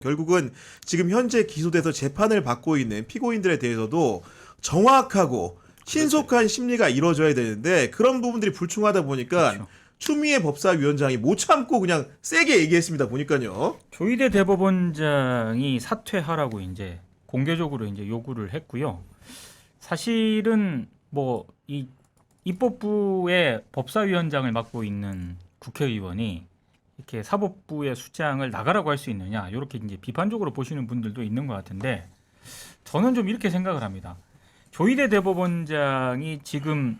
결국은 지금 현재 기소돼서 재판을 받고 있는 피고인들에 대해서도 정확하고 신속한 심리가 이루어져야 되는데 그런 부분들이 불충하다 보니까 그렇죠. 추미애 법사위원장이 못 참고 그냥 세게 얘기했습니다. 보니까요. 조희대 대법원장이 사퇴하라고 이제 공개적으로 이제 요구를 했고요. 사실은 뭐 이 입법부의 법사위원장을 맡고 있는 국회의원이 이렇게 사법부의 수장을 나가라고 할 수 있느냐 이렇게 이제 비판적으로 보시는 분들도 있는 것 같은데 저는 좀 이렇게 생각을 합니다. 조희대 대법원장이 지금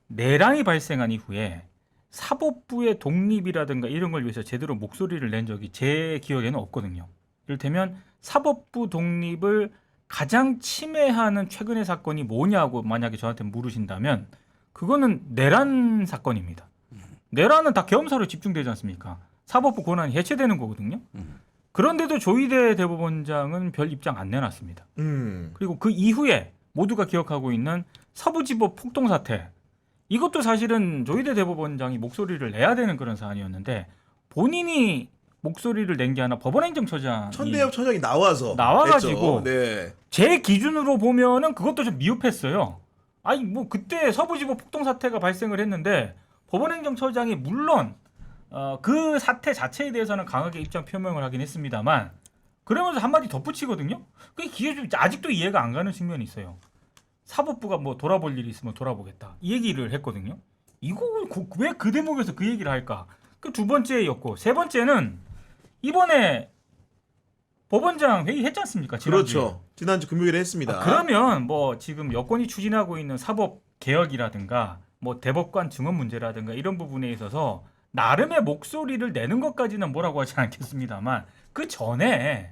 내란이 발생한 이후에 사법부의 독립이라든가 이런 걸 위해서 제대로 목소리를 낸 적이 제 기억에는 없거든요. 이를테면 사법부 독립을 가장 침해하는 최근의 사건이 뭐냐고 만약에 저한테 물으신다면 그거는 내란 사건입니다. 내란은 다 계엄사로 집중되지 않습니까? 사법부 권한이 해체되는 거거든요. 그런데도 조희대 대법원장은 별 입장 안 내놨습니다. 그리고 그 이후에 모두가 기억하고 있는 서부지법 폭동 사태, 이것도 사실은 조희대 대법원장이 목소리를 내야 되는 그런 사안이었는데 본인이 목소리를 낸 게 아니라 법원행정처장이 천대엽 처장이 나와가지고 했죠. 네. 제 기준으로 보면은 그것도 좀 미흡했어요. 아니 뭐 그때 서부지법 폭동 사태가 발생을 했는데 법원행정처장이 물론 그 사태 자체에 대해서는 강하게 입장 표명을 하긴 했습니다만 그러면서 한마디 덧붙이거든요. 그게 좀 아직도 이해가 안 가는 측면이 있어요. 사법부가 뭐 돌아볼 일이 있으면 돌아보겠다 이 얘기를 했거든요. 이거 왜 그 대목에서 그 얘기를 할까? 그 두 번째였고 세 번째는 이번에 법원장 회의 했지 않습니까? 지난주에. 그렇죠. 지난주 금요일에 했습니다. 그러면 뭐 지금 여권이 추진하고 있는 사법 개혁이라든가 뭐 대법관 증언 문제라든가 이런 부분에 있어서 나름의 목소리를 내는 것까지는 뭐라고 하지 않겠습니다만 그 전에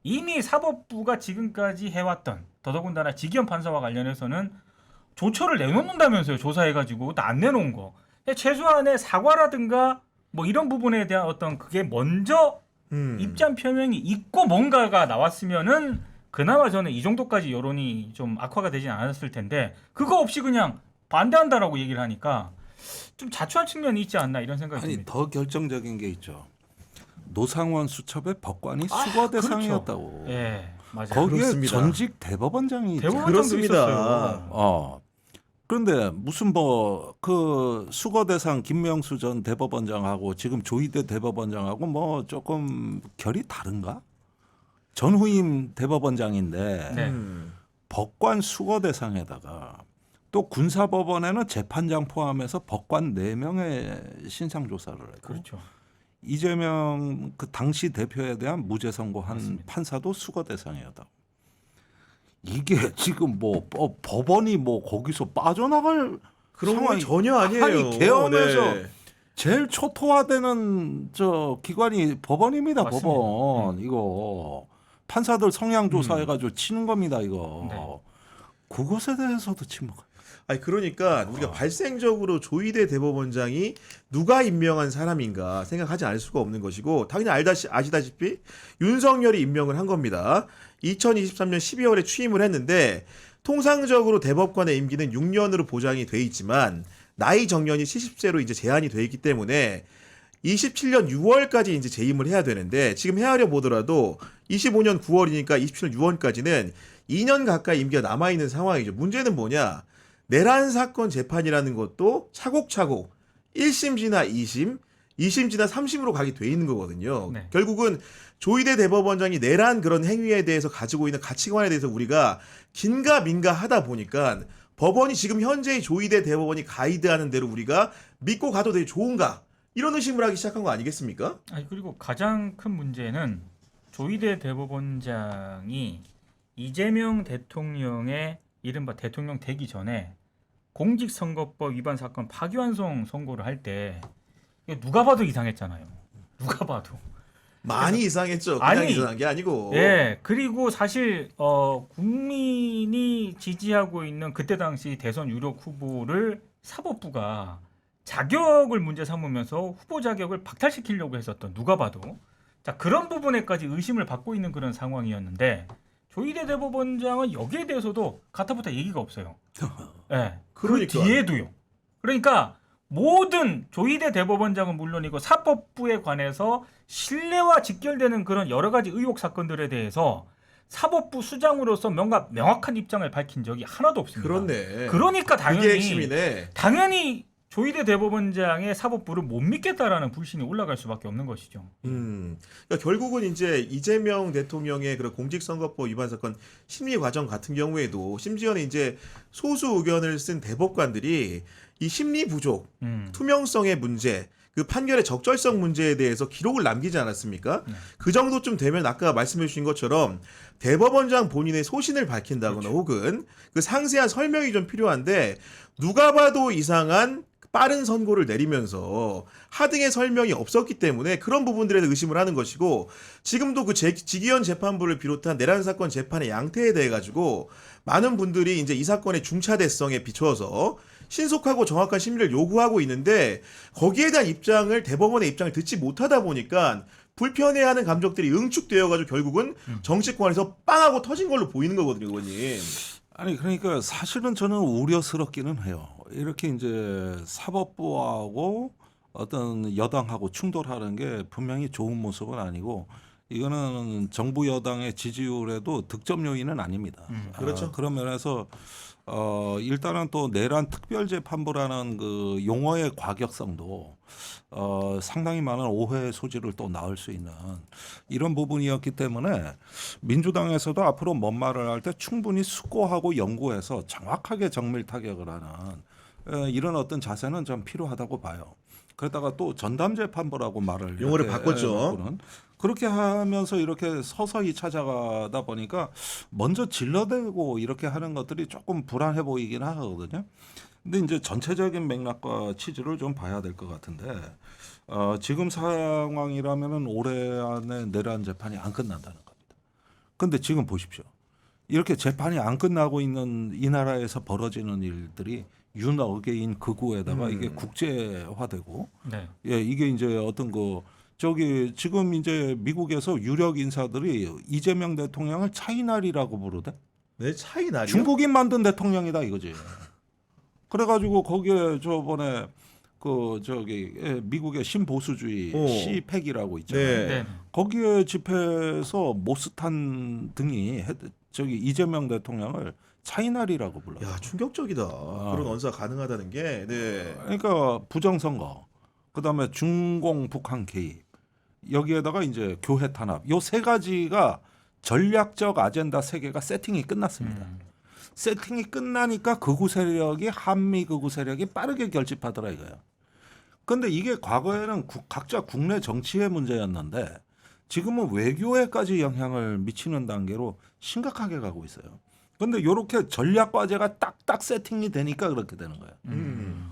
이미 사법부가 지금까지 해왔던 더더군다나 지기현 판사와 관련해서는 조처를 내놓는다면서요. 조사해가지고 안 내놓은 거. 최소한의 사과라든가 뭐 이런 부분에 대한 어떤 그게 먼저 입장 표명이 있고 뭔가가 나왔으면은 그나마 저는 이 정도까지 여론이 좀 악화가 되진 않았을 텐데 그거 없이 그냥 반대한다라고 얘기를 하니까 좀 자초한 측면이 있지 않나 이런 생각이 아니 듭니다. 더 결정적인 게 있죠. 노상원 수첩의 법관이 수거 대상이었다고. 예, 맞아요. 거기에 그렇습니다. 전직 대법원장이 대법원장도 그렇습니다. 있었어요. 그런데 무슨 뭐 그 수거 대상 김명수 전 대법원장하고 지금 조희대 대법원장하고 뭐 조금 결이 다른가? 전후임 대법원장인데 네. 법관 수거 대상에다가 또 군사법원에는 재판장 포함해서 법관 4명의 신상 조사를 했고 그렇죠. 이재명 그 당시 대표에 대한 무죄 선고한 맞습니다. 판사도 수거 대상이었다. 이게 지금 뭐 법원이 뭐 거기서 빠져나갈 그런 건 상황이 전혀 아니에요. 아니 개헌에서 네. 제일 초토화되는 저 기관이 법원입니다. 맞습니다. 법원 이거 판사들 성향 조사해가지고 치는 겁니다. 이거 네. 그것에 대해서도 침묵. 아니 그러니까 우리가 발생적으로 조희대 대법원장이 누가 임명한 사람인가 생각하지 않을 수가 없는 것이고 당연히 아시다시피 윤석열이 임명을 한 겁니다. 2023년 12월에 취임을 했는데 통상적으로 대법관의 임기는 6년으로 보장이 돼 있지만 나이 정년이 70세로 이제 제한이 돼 있기 때문에 27년 6월까지 이제 재임을 해야 되는데 지금 헤아려 보더라도 25년 9월이니까 27년 6월까지는 2년 가까이 임기가 남아 있는 상황이죠. 문제는 뭐냐? 내란 사건 재판이라는 것도 차곡차곡 1심 지나 2심, 2심 지나 3심으로 가게 돼 있는 거거든요. 네. 결국은 조희대 대법원장이 내란 그런 행위에 대해서 가지고 있는 가치관에 대해서 우리가 긴가민가 하다 보니까 법원이 지금 현재의 조희대 대법원이 가이드하는 대로 우리가 믿고 가도 되게 좋은가? 이런 의심을 하기 시작한 거 아니겠습니까? 아니 그리고 가장 큰 문제는 조희대 대법원장이 이재명 대통령의 이른바 대통령 되기 전에 공직선거법 위반 사건 파기환송 선고를 할 때 누가 봐도 이상했잖아요. 누가 봐도. 많이 이상했죠. 그냥 아니, 이상한 게 아니고. 예. 그리고 사실 국민이 지지하고 있는 그때 당시 대선 유력 후보를 사법부가 자격을 문제 삼으면서 후보 자격을 박탈시키려고 했었던 누가 봐도 자 그런 부분에까지 의심을 받고 있는 그런 상황이었는데 조희대 대법원장은 여기에 대해서도 가타부타 얘기가 없어요. 예. 그 그러니까. 뒤에도요. 그러니까 모든 조희대 대법원장은 물론이고 사법부에 관해서 신뢰와 직결되는 그런 여러 가지 의혹 사건들에 대해서 사법부 수장으로서 뭔가 명확한 입장을 밝힌 적이 하나도 없습니다. 그렇네. 그러니까 그게 핵심이네. 당연히 조희대 대법원장의 사법부를 못 믿겠다라는 불신이 올라갈 수밖에 없는 것이죠. 그러니까 결국은 이제 이재명 대통령의 그런 공직선거법 위반 사건 심리 과정 같은 경우에도 심지어는 이제 소수 의견을 쓴 대법관들이 이 심리 부족, 투명성의 문제, 그 판결의 적절성 문제에 대해서 기록을 남기지 않았습니까? 그 정도쯤 되면 아까 말씀해 주신 것처럼 대법원장 본인의 소신을 밝힌다거나 그렇죠. 혹은 그 상세한 설명이 좀 필요한데 누가 봐도 이상한 빠른 선고를 내리면서 하등의 설명이 없었기 때문에 그런 부분들에 대해 의심을 하는 것이고 지금도 그 지기현 재판부를 비롯한 내란 사건 재판의 양태에 대해 가지고 많은 분들이 이제 이 사건의 중차대성에 비추어서 신속하고 정확한 심리를 요구하고 있는데 거기에 대한 입장을 대법원의 입장을 듣지 못하다 보니까 불편해하는 감정들이 응축되어 가지고 결국은 정치권에서 빵하고 터진 걸로 보이는 거거든요, 의원님. 아니 그러니까 사실은 저는 우려스럽기는 해요. 이렇게 이제 사법부하고 어떤 여당하고 충돌하는 게 분명히 좋은 모습은 아니고 이거는 정부 여당의 지지율에도 득점 요인은 아닙니다. 그렇죠. 그런 면에서 일단은 또 내란 특별재판부라는 그 용어의 과격성도 상당히 많은 오해의 소지를 또 낳을 수 있는 이런 부분이었기 때문에 민주당에서도 앞으로 뭔 말을 할 때 충분히 숙고하고 연구해서 정확하게 정밀 타격을 하는 이런 어떤 자세는 좀 필요하다고 봐요. 그러다가 또 전담재판부라고 말을 용어를 이렇게 바꿨죠. 해놓고는 그렇게 하면서 이렇게 서서히 찾아가다 보니까 먼저 질러대고 이렇게 하는 것들이 조금 불안해 보이긴 하거든요. 근데 이제 전체적인 맥락과 취지를 좀 봐야 될 것 같은데 지금 상황이라면은 올해 안에 내란 재판이 안 끝난다는 겁니다. 근데 지금 보십시오. 이렇게 재판이 안 끝나고 있는 이 나라에서 벌어지는 일들이 윤어게인 극우에다가 이게 국제화되고 네. 예, 이게 이제 어떤 저기 지금 이제 미국에서 유력 인사들이 이재명 대통령을 차이나리라고 부르대. 네, 차이 나리요? 중국인 만든 대통령이다 이거지. 그래가지고 거기에 저번에 미국의 신보수주의 시팩이라고 있잖아요. 네. 네. 거기에 집회에서 모스탄 등이 저기 이재명 대통령을 차이나리라고 불러요. 야, 충격적이다. 그런 언사가 가능하다는 게. 네. 그러니까 부정선거, 그다음에 중공 북한 개입, 여기에다가 이제 교회 탄압, 요 세 가지가 전략적 아젠다 세 개가 세팅이 끝났습니다. 세팅이 끝나니까 극우 세력이 한미 극우 세력이 빠르게 결집하더라 이거예요. 근데 이게 과거에는 각자 국내 정치의 문제였는데 지금은 외교에까지 영향을 미치는 단계로 심각하게 가고 있어요. 근데 이렇게 전략 과제가 딱딱 세팅이 되니까 그렇게 되는 거예요.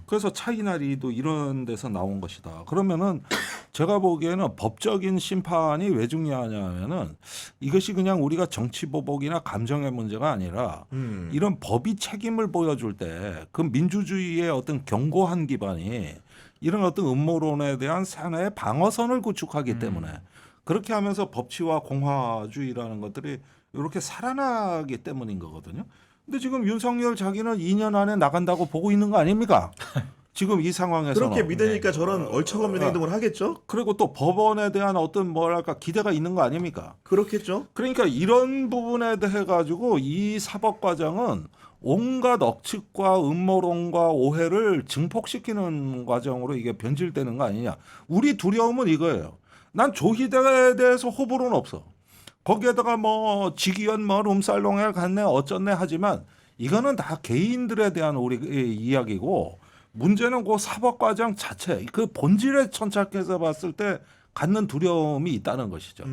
그래서 차이나리도 이런 데서 나온 것이다. 그러면은 제가 보기에는 법적인 심판이 왜 중요하냐면은 이것이 그냥 우리가 정치 보복이나 감정의 문제가 아니라 이런 법이 책임을 보여줄 때 그 민주주의의 어떤 견고한 기반이 이런 어떤 음모론에 대한 하나의 방어선을 구축하기 때문에 그렇게 하면서 법치와 공화주의라는 것들이 이렇게 살아나기 때문인 거거든요. 근데 지금 윤석열 자기는 2년 안에 나간다고 보고 있는 거 아닙니까? 지금 이 상황에서 그렇게 믿으니까 저런 얼척없는 행동을 하겠죠? 그리고 또 법원에 대한 어떤 뭐랄까 기대가 있는 거 아닙니까? 그렇겠죠? 그러니까 이런 부분에 대해 가지고 이 사법 과정은 온갖 억측과 음모론과 오해를 증폭시키는 과정으로 이게 변질되는 거 아니냐. 우리 두려움은 이거예요. 난 조희대에 대해서 호불호는 없어. 거기에다가 뭐 지기현 뭐 룸살롱에 갔네 어쩌네 하지만 이거는 다 개인들에 대한 우리 이야기고 문제는 그 사법 과정 자체 그 본질에 천착해서 봤을 때 갖는 두려움이 있다는 것이죠.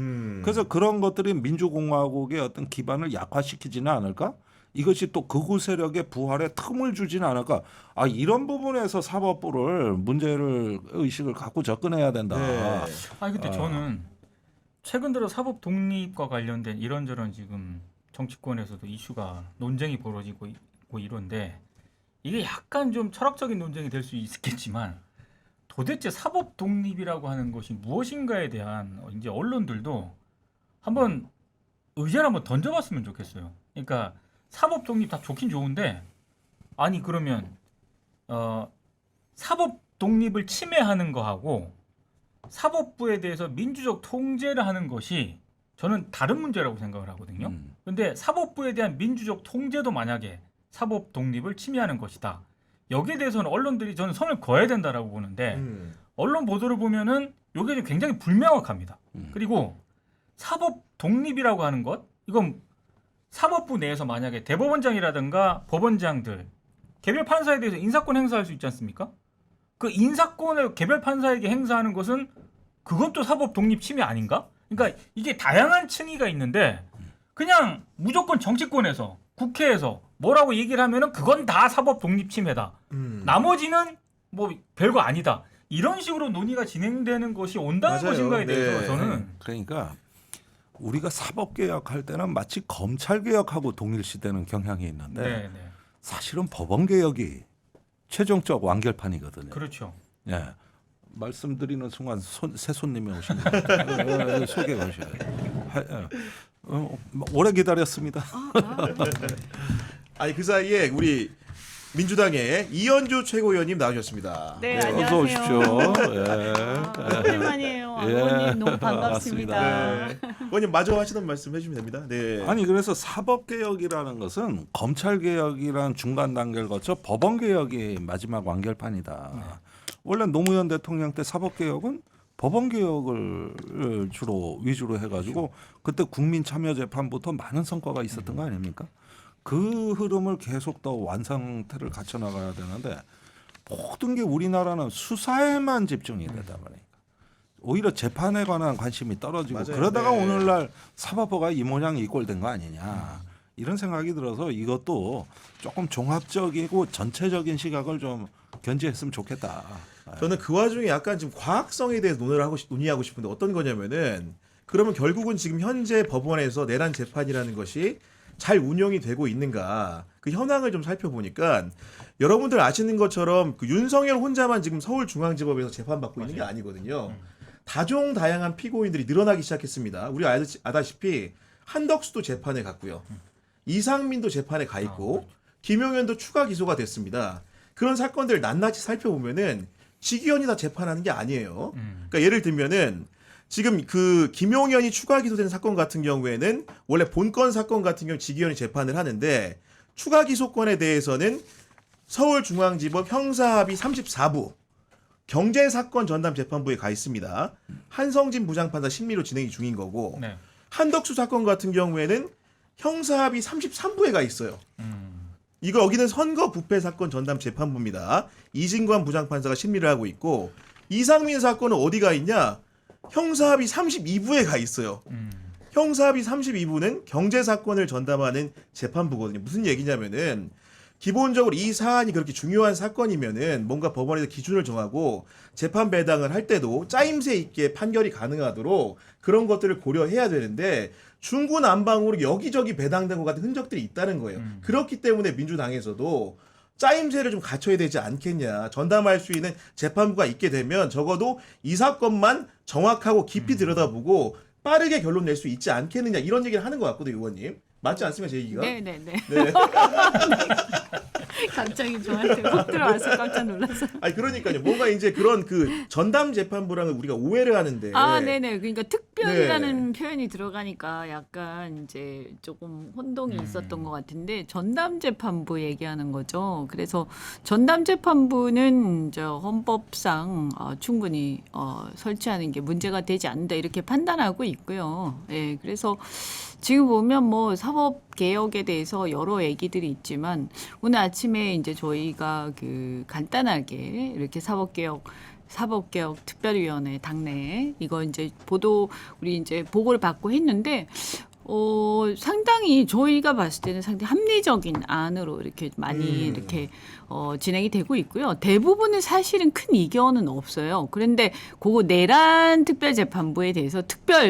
그래서 그런 것들이 민주공화국의 어떤 기반을 약화시키지는 않을까? 이것이 또 극우 세력의 부활에 틈을 주지는 않을까? 아 이런 부분에서 사법부를 문제를 의식을 갖고 접근해야 된다. 네. 아니 근데 저는 최근 들어 사법 독립과 관련된 이런저런 지금 정치권에서도 이슈가 논쟁이 벌어지고 있고 이런데 이게 약간 좀 철학적인 논쟁이 될 수 있겠지만 도대체 사법 독립이라고 하는 것이 무엇인가에 대한 이제 언론들도 한번 의제를 한번 던져봤으면 좋겠어요. 그러니까 사법 독립 다 좋긴 좋은데 아니 그러면 사법 독립을 침해하는 거하고 사법부에 대해서 민주적 통제를 하는 것이 저는 다른 문제라고 생각을 하거든요. 그런데 사법부에 대한 민주적 통제도 만약에 사법 독립을 침해하는 것이다. 여기에 대해서는 언론들이 저는 선을 그어야 된다라고 보는데 언론 보도를 보면은 이게 좀 굉장히 불명확합니다. 그리고 사법 독립이라고 하는 것 이건 사법부 내에서 만약에 대법원장이라든가 법원장들 개별 판사에 대해서 인사권 행사할 수 있지 않습니까? 그 인사권을 개별 판사에게 행사하는 것은 그건 또 사법 독립 침해 아닌가? 그러니까 이게 다양한 층위가 있는데 그냥 무조건 정치권에서 국회에서 뭐라고 얘기를 하면은 그건 다 사법 독립 침해다. 나머지는 뭐 별거 아니다. 이런 식으로 논의가 진행되는 것이 온당한 맞아요. 것인가에 대해서 네. 저는 그러니까 우리가 사법개혁할 때는 마치 검찰개혁하고 동일시되는 경향이 있는데 네. 사실은 법원개혁이 최종적 완결판이거든요. 그렇죠. 예. 말씀드리는 순간 새 손님이 오십니다. 소개해 주셔요. 오래 기다렸습니다. 아니 그 사이에 우리 민주당의 이현주 최고위원님 나오셨습니다. 네, 네. 안녕하세요. 어서 오십시오. 예. 오랜만이에요. 예. 아버님 너무 반갑습니다. 네. 의원님 마저 하시던 말씀 해주시면 됩니다. 네. 아니 그래서 사법개혁이라는 것은 검찰개혁이라는 중간 단계를 거쳐 법원개혁이 마지막 완결판이다. 원래 노무현 대통령 때 사법개혁은 법원개혁을 위주로 해가지고 그때 국민참여재판부터 많은 성과가 있었던 거 아닙니까? 그 흐름을 계속 더 완성태를 갖춰 나가야 되는데 모든 게 우리나라는 수사에만 집중이 되다 보니까 오히려 재판에 관한 관심이 떨어지고 맞아요. 그러다가 네. 오늘날 사법부가 이 모양 이 꼴 된 거 아니냐 이런 생각이 들어서 이것도 조금 종합적이고 전체적인 시각을 좀 견지했으면 좋겠다. 저는 그 와중에 약간 좀 과학성에 대해서 논의하고 싶은데 어떤 거냐면은 그러면 결국은 지금 현재 법원에서 내란 재판이라는 것이 잘 운영이 되고 있는가 그 현황을 좀 살펴보니까 여러분들 아시는 것처럼 그 윤석열 혼자만 지금 서울중앙지법에서 재판받고 있는 게 아니거든요. 다종다양한 피고인들이 늘어나기 시작했습니다. 우리가 아다시피 한덕수도 재판에 갔고요. 이상민도 재판에 가 있고 김용현도 추가 기소가 됐습니다. 그런 사건들을 낱낱이 살펴보면은 직위원이 다 재판하는 게 아니에요. 그러니까 예를 들면은 지금 그 김용현이 추가 기소된 사건 같은 경우에는 원래 본건 사건 같은 경우 직위원이 재판을 하는데 추가 기소권에 대해서는 서울중앙지법 형사합의 34부 경제사건 전담 재판부에 가 있습니다. 한성진 부장판사 심리로 진행이 중인 거고 네. 한덕수 사건 같은 경우에는 형사합의 33부에 가 있어요. 이거 여기는 선거 부패 사건 전담 재판부입니다. 이진관 부장판사가 심리를 하고 있고 이상민 사건은 어디가 있냐? 형사합의 32부에 가 있어요. 형사합의 32부는 경제 사건을 전담하는 재판부거든요. 무슨 얘기냐면은 기본적으로 이 사안이 그렇게 중요한 사건이면은 뭔가 법원에서 기준을 정하고 재판 배당을 할 때도 짜임새 있게 판결이 가능하도록 그런 것들을 고려해야 되는데 중구난방으로 여기저기 배당된 것 같은 흔적들이 있다는 거예요. 그렇기 때문에 민주당에서도 짜임새를 좀 갖춰야 되지 않겠냐. 전담할 수 있는 재판부가 있게 되면 적어도 이 사건만 정확하고 깊이 들여다보고 빠르게 결론 낼 수 있지 않겠느냐. 이런 얘기를 하는 것 같거든요, 의원님. 맞지 않습니까, 제 얘기가? 네네네. 네. 갑자기 저한테 훅 들어와서 깜짝 놀랐어. 아니 그러니까요. 뭔가 이제 그런 그 전담 재판부랑은 우리가 오해를 하는데. 아, 네네. 그러니까 특별이라는 네. 표현이 들어가니까 약간 이제 조금 혼동이 있었던 것 같은데 전담 재판부 얘기하는 거죠. 그래서 전담 재판부는 저 헌법상 충분히 설치하는 게 문제가 되지 않는다 이렇게 판단하고 있고요. 예, 그래서 지금 보면 뭐 사법 개혁에 대해서 여러 얘기들이 있지만 오늘 아침에 이제 저희가 그 간단하게 이렇게 사법개혁 특별위원회 당내 이거 이제 우리 이제 보고를 받고 했는데 상당히 저희가 봤을 때는 상당히 합리적인 안으로 이렇게 많이 이렇게 진행이 되고 있고요. 대부분은 사실은 큰 이견은 없어요. 그런데 그거 내란 특별재판부에 대해서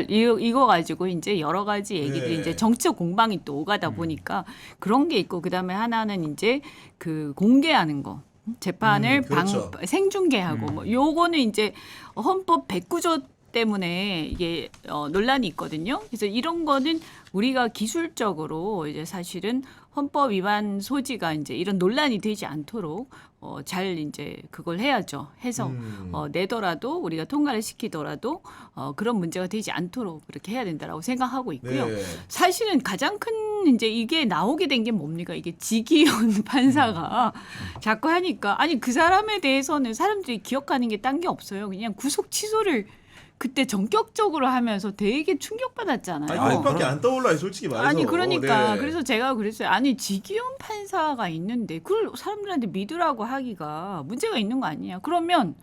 이거 가지고 이제 여러 가지 얘기들이 네. 이제 정치적 공방이 또 오가다 보니까 그런 게 있고 그다음에 하나는 이제 그 공개하는 거. 재판을 그렇죠. 생중계하고 뭐 요거는 이제 헌법 109조 때문에 이게 논란이 있거든요. 그래서 이런 거는 우리가 기술적으로 이제 사실은 헌법 위반 소지가 이제 이런 논란이 되지 않도록 잘 이제 그걸 해야죠. 해서 내더라도 우리가 통과를 시키더라도 그런 문제가 되지 않도록 그렇게 해야 된다라고 생각하고 있고요. 네. 사실은 가장 큰 이제 이게 나오게 된 게 뭡니까? 이게 지기현 판사가 자꾸 하니까 아니 그 사람에 대해서는 사람들이 기억하는 게 딴 게 없어요. 그냥 구속 취소를 그때 전격적으로 하면서 되게 충격받았잖아요. 아니 그것밖에 안 떠올라요, 솔직히 말해서. 아니 그러니까 네. 그래서 제가 그랬어요. 아니 지기현 판사가 있는데 그걸 사람들한테 믿으라고 하기가 문제가 있는 거 아니냐. 그러면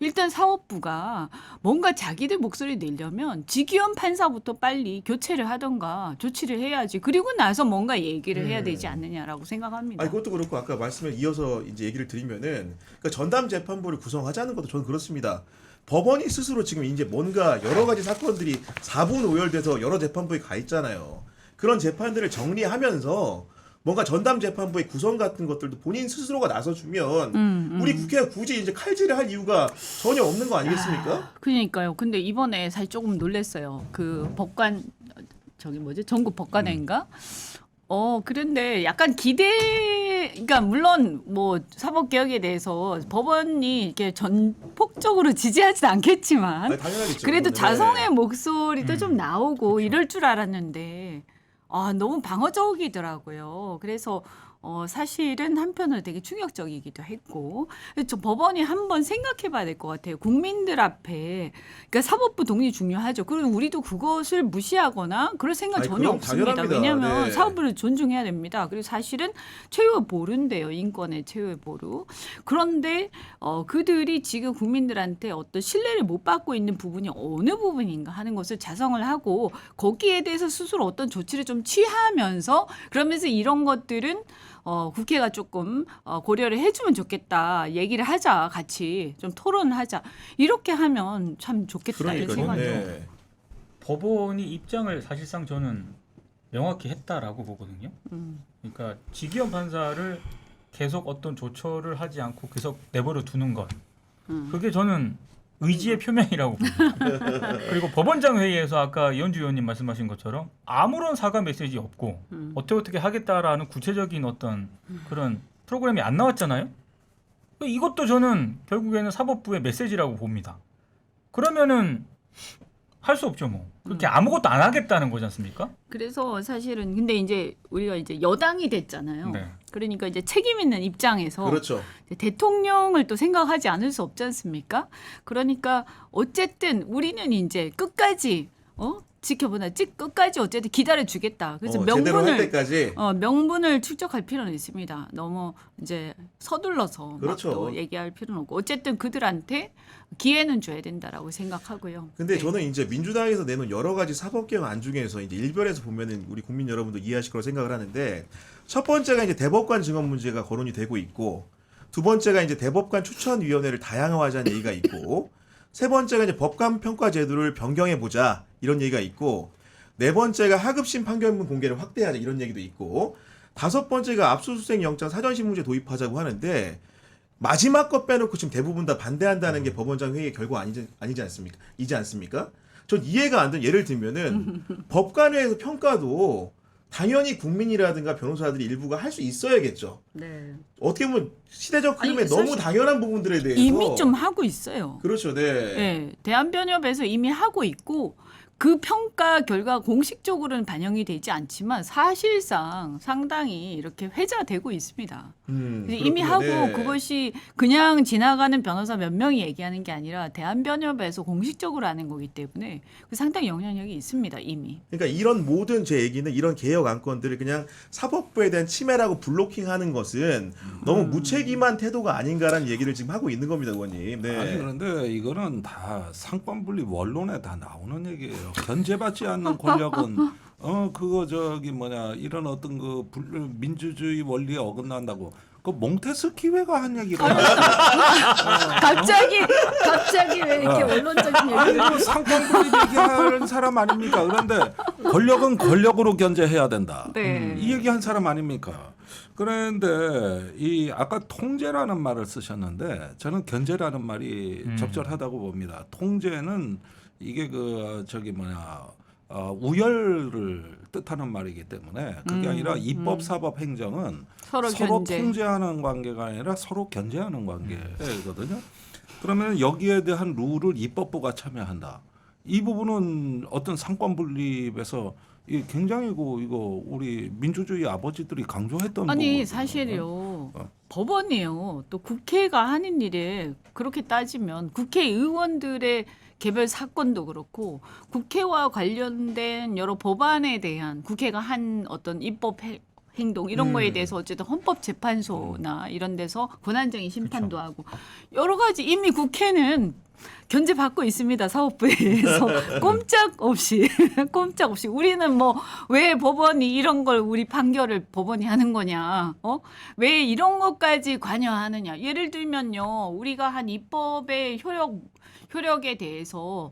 일단 사법부가 뭔가 자기들 목소리 내려면 지기현 판사부터 빨리 교체를 하던가 조치를 해야지. 그리고 나서 뭔가 얘기를 해야 되지 않느냐라고 생각합니다. 아니 그것도 그렇고 아까 말씀을 이어서 이제 얘기를 드리면은 그러니까 전담 재판부를 구성하자는 것도 저는 그렇습니다. 법원이 스스로 지금 이제 뭔가 여러 가지 사건들이 4분 오열돼서 여러 재판부에 가 있잖아요. 그런 재판들을 정리하면서 뭔가 전담 재판부의 구성 같은 것들도 본인 스스로가 나서주면 우리 국회가 굳이 이제 칼질을 할 이유가 전혀 없는 거 아니겠습니까? 그러니까요. 근데 이번에 사실 조금 놀랐어요. 그 법관 저기 뭐지 전국 법관회인가? 그런데 약간 그러니까 물론 뭐 사법개혁에 대해서 법원이 이렇게 전폭적으로 지지하진 않겠지만 아니, 당연하겠죠. 그래도 네. 자성의 목소리도 좀 나오고 이럴 줄 알았는데 너무 방어적이더라고요. 그래서 사실은 한편으로 되게 충격적이기도 했고 저 법원이 한번 생각해봐야 될 것 같아요. 국민들 앞에 그러니까 사법부 독립이 중요하죠. 그리고 우리도 그것을 무시하거나 그럴 생각 아니, 전혀 그럼 없습니다. 당연합니다. 왜냐하면 네. 사법부를 존중해야 됩니다. 그리고 사실은 최후의 보루인데요. 인권의 최후의 보루. 그런데 그들이 지금 국민들한테 어떤 신뢰를 못 받고 있는 부분이 어느 부분인가 하는 것을 자성을 하고 거기에 대해서 스스로 어떤 조치를 좀 취하면서 그러면서 이런 것들은 국회가 조금 고려를 해주면 좋겠다. 얘기를 하자. 같이 좀 토론하자. 이렇게 하면 참 좋겠다. 이런 그러니까요. 생각이 네. 법원이 입장을 사실상 저는 명확히 했다라고 보거든요. 그러니까 지기현 판사를 계속 어떤 조처를 하지 않고 계속 내버려 두는 것. 그게 저는 의지의 표명이라고 봅니다. 그리고 법원장 회의에서 아까 이현주 의원님 말씀하신 것처럼 아무런 사과 메시지 없고 어떻게 하겠다라는 구체적인 어떤 그런 프로그램이 안 나왔잖아요. 이것도 저는 결국에는 사법부의 메시지라고 봅니다. 그러면은 할 수 없죠 뭐. 그렇게 아무것도 안 하겠다는 거지 않습니까? 그래서 사실은 근데 이제 우리가 이제 여당이 됐잖아요. 네. 그러니까 이제 책임 있는 입장에서 그렇죠. 대통령을 또 생각하지 않을 수 없지 않습니까? 그러니까 어쨌든 우리는 이제 끝까지 지켜보나 끝까지 어쨌든 기다려 주겠다. 그래서 제대로 할 명분을 때까지. 명분을 축적할 필요는 있습니다. 너무 이제 서둘러서 그렇죠. 막 또 얘기할 필요는 없고 어쨌든 그들한테 기회는 줘야 된다라고 생각하고요. 근데 네. 저는 이제 민주당에서 내놓은 여러 가지 사법개혁 안 중에서 이제 일별에서 보면은 우리 국민 여러분도 이해하실 거라고 생각을 하는데 첫 번째가 이제 대법관 증언 문제가 거론이 되고 있고 두 번째가 이제 대법관 추천위원회를 다양화하자는 얘기가 있고 세 번째가 이제 법관 평가 제도를 변경해 보자 이런 얘기가 있고 네 번째가 하급심 판결문 공개를 확대하자 이런 얘기도 있고 다섯 번째가 압수수색 영장 사전신문제 도입하자고 하는데 마지막 것 빼놓고 지금 대부분 다 반대한다는 게 법원장 회의의 결과 아니지 않습니까? 이지 않습니까? 전 이해가 안 되는 예를 들면은 법관회에서 평가도 당연히 국민이라든가 변호사들이 일부가 할 수 있어야겠죠. 네. 어떻게 보면 시대적 흐름에 아니, 너무 사실 당연한 부분들에 대해서 이미 좀 하고 있어요. 그렇죠, 네. 네, 대한변협에서 이미 하고 있고 그 평가 결과 공식적으로는 반영이 되지 않지만 사실상 상당히 이렇게 회자되고 있습니다. 이미 그렇군요. 하고 네. 그것이 그냥 지나가는 변호사 몇 명이 얘기하는 게 아니라 대한변협에서 공식적으로 하는 거기 때문에 상당히 영향력이 있습니다. 이미. 그러니까 이런 모든 제 얘기는 이런 개혁 안건들을 그냥 사법부에 대한 침해라고 블로킹하는 것은 너무 무책임한 태도가 아닌가라는 얘기를 지금 하고 있는 겁니다, 의원님. 네. 아니 그런데 이거는 다 상권분립 원론에 다 나오는 얘기예요. 견제받지 않는 권력은 그거 이런 어떤 그 민주주의 원리에 어긋난다고. 그 몽테스키웨가 한 얘기가 갑자기 왜 이렇게 원론적인 아니 얘기를 뭐 상권분립 얘기하는 사람 아닙니까? 그런데 권력은 권력으로 견제해야 된다. 네. 이 얘기한 사람 아닙니까? 그런데 이 아까 통제라는 말을 쓰셨는데 저는 견제라는 말이 적절하다고 봅니다. 통제는 이게 그 저기 뭐냐 우열을 뜻하는 말이기 때문에 그게 아니라 입법, 사법, 행정은 서로 서로 견제. 통제하는 관계가 아니라 서로 견제하는 관계거든요. 그러면 여기에 대한 룰을 입법부가 참여한다. 이 부분은 어떤 상권 분립에서 이 굉장히 이거 우리 민주주의 아버지들이 강조했던 아니 부분이거든요. 사실요. 법원이요. 또 국회가 하는 일에 그렇게 따지면 국회의원들의 개별 사건도 그렇고 국회와 관련된 여러 법안에 대한 국회가 한 어떤 입법 행동 이런 거에 대해서 어쨌든 헌법재판소나 이런 데서 권한쟁의 심판도 하고 여러 가지 이미 국회는 견제받고 있습니다. 사법부에서 꼼짝없이 우리는 뭐 왜 법원이 이런 걸 우리 판결을 법원이 하는 거냐? 왜 이런 것까지 관여하느냐? 예를 들면요. 우리가 한 입법의 효력에 대해서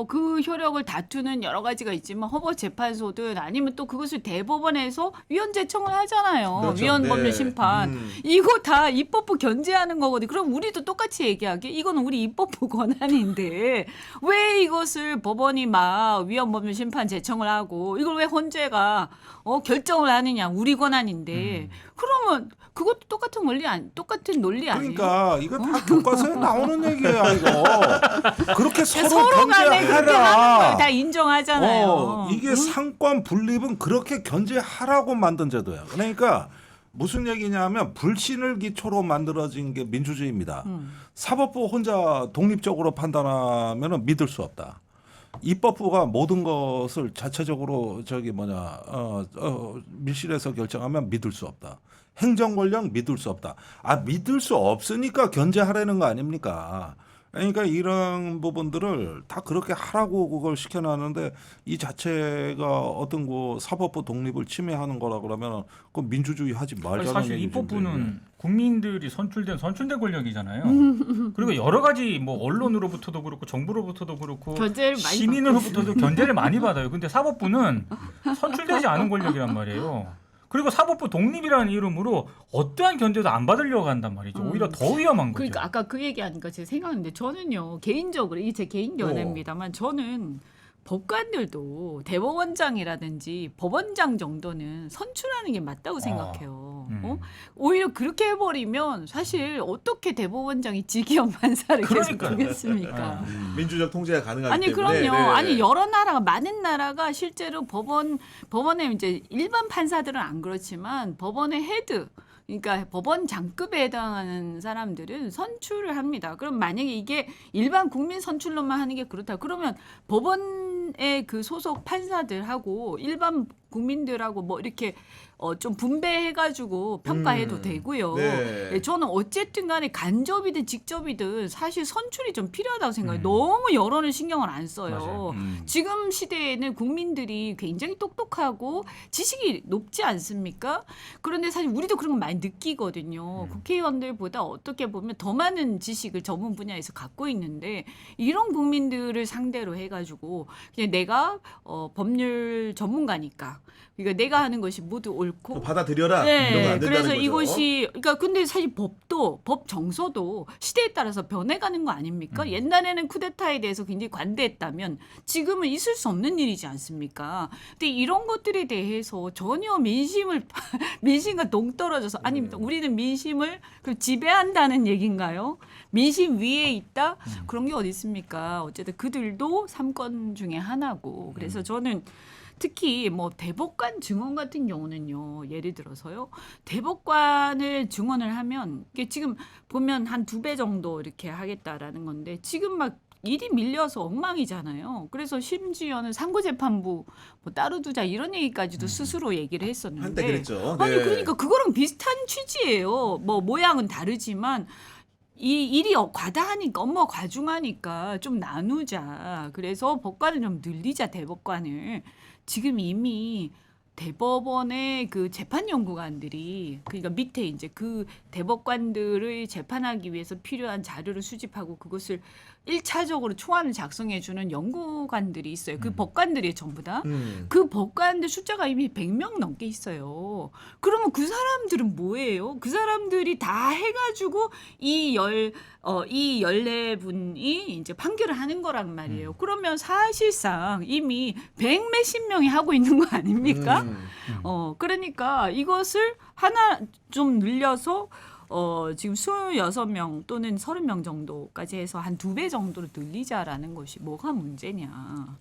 그 효력을 다투는 여러 가지가 있지만 헌법재판소든 아니면 또 그것을 대법원에서 위헌 제청을 하잖아요. 그렇죠. 위헌 네. 법률 심판. 이거 다 입법부 견제하는 거거든요. 그럼 우리도 똑같이 얘기하게 이건 우리 입법부 권한인데 왜 이것을 법원이 막 위헌 법률 심판 제청을 하고 이걸 왜 헌재가 결정을 하느냐? 우리 권한인데 그러면 그것도 똑같은 논리 아니에요? 그러니까 이거 다 교과서에 나오는 얘기야 이거. 그렇게 서로 서로 간에 그렇게 하는 걸 견제하라. 다 인정하잖아요. 이게 상권 분립은 그렇게 견제하라고 만든 제도야. 그러니까 무슨 얘기냐면 불신을 기초로 만들어진 게 민주주의입니다. 사법부 혼자 독립적으로 판단하면은 믿을 수 없다. 입법부가 모든 것을 자체적으로 밀실에서 결정하면 믿을 수 없다. 행정 권력 믿을 수 없다. 믿을 수 없으니까 견제하라는 거 아닙니까? 그러니까 이런 부분들을 다 그렇게 하라고 그걸 시켜놨는데 이 자체가 어떤 그 사법부 독립을 침해하는 거라 그러면 그 민주주의 하지 말자는 사실 얘기죠. 입법부는 국민들이 선출된 권력이잖아요. 그리고 여러 가지 뭐 언론으로부터도 그렇고 정부로부터도 그렇고 견제를 많이 시민으로부터도 견제를 많이 받아요. 근데 사법부는 선출되지 않은 권력이란 말이에요. 그리고 사법부 독립이라는 이름으로 어떠한 견제도 안 받으려고 한단 말이죠. 오히려 더 위험한 거죠. 그러니까 아까 그 얘기하니까 제가 생각했는데 저는요 개인적으로 이게 제 개인 견해입니다만 저는 법관들도 대법원장이라든지 법원장 정도는 선출하는 게 맞다고 생각해요. 오히려 그렇게 해버리면 사실 어떻게 대법원장이 직위원 판사를 계속 그러니까요. 두겠습니까? 민주적 통제가 가능하기 아니 때문에. 그럼요. 네. 아니 여러 나라가 많은 나라가 실제로 법원에 이제 일반 판사들은 안 그렇지만 법원의 헤드 그러니까 법원 장급에 해당하는 사람들은 선출을 합니다. 그럼 만약에 이게 일반 국민 선출로만 하는 게 그렇다. 그러면 법원의 그 소속 판사들하고 일반 국민들하고 뭐 이렇게 좀 분배해가지고 평가해도 되고요. 네. 네, 저는 어쨌든 간에 간접이든 직접이든 사실 선출이 좀 필요하다고 생각해요. 너무 여론을 신경을 안 써요. 맞아요. 지금 시대에는 국민들이 굉장히 똑똑하고 지식이 높지 않습니까? 그런데 사실 우리도 그런 거 많이 느끼거든요. 국회의원들보다 어떻게 보면 더 많은 지식을 전문 분야에서 갖고 있는데 이런 국민들을 상대로 해가지고 그냥 내가 법률 전문가니까 그러니까 내가 하는 것이 모두 옳고 또 받아들여라. 이런 건 안 된다는 그래서 거죠. 이것이 그러니까 근데 사실 법 정서도 시대에 따라서 변해가는 거 아닙니까? 옛날에는 쿠데타에 대해서 굉장히 관대했다면 지금은 있을 수 없는 일이지 않습니까? 근데 이런 것들에 대해서 전혀 민심과 동떨어져서 아닙니다. 우리는 민심을 지배한다는 얘기인가요? 민심 위에 있다? 그런 게 어디 있습니까? 어쨌든 그들도 삼권 중에 하나고 그래서 저는 특히 뭐 대법관 증언 같은 경우는요. 예를 들어서요. 대법관을 증언을 하면 이게 지금 보면 한 2배 정도 이렇게 하겠다라는 건데 지금 막 일이 밀려서 엉망이잖아요. 그래서 심지어는 상고재판부 뭐 따로 두자 이런 얘기까지도 스스로 얘기를 했었는데 한때 그랬죠. 아니 네. 그러니까 그거랑 비슷한 취지예요. 뭐 모양은 다르지만 이 일이 과다하니까 업무가 과중하니까 좀 나누자. 그래서 법관을 좀 늘리자 대법관을. 지금 이미 대법원의 그 재판 연구관들이 그러니까 밑에 이제 그 대법관들을 재판하기 위해서 필요한 자료를 수집하고 그것을 1차적으로 초안을 작성해주는 연구관들이 있어요. 그 법관들이 전부 다. 음. 그 법관들 숫자가 이미 100명 넘게 있어요. 그러면 그 사람들은 뭐예요? 그 사람들이 다 해가지고 이 14분이 이제 판결을 하는 거란 말이에요. 그러면 사실상 이미 100몇십 명이 하고 있는 거 아닙니까? 그러니까 이것을 하나 좀 늘려서 지금 26명 또는 30명 정도까지 해서 한 2배 정도로 늘리자라는 것이 뭐가 문제냐.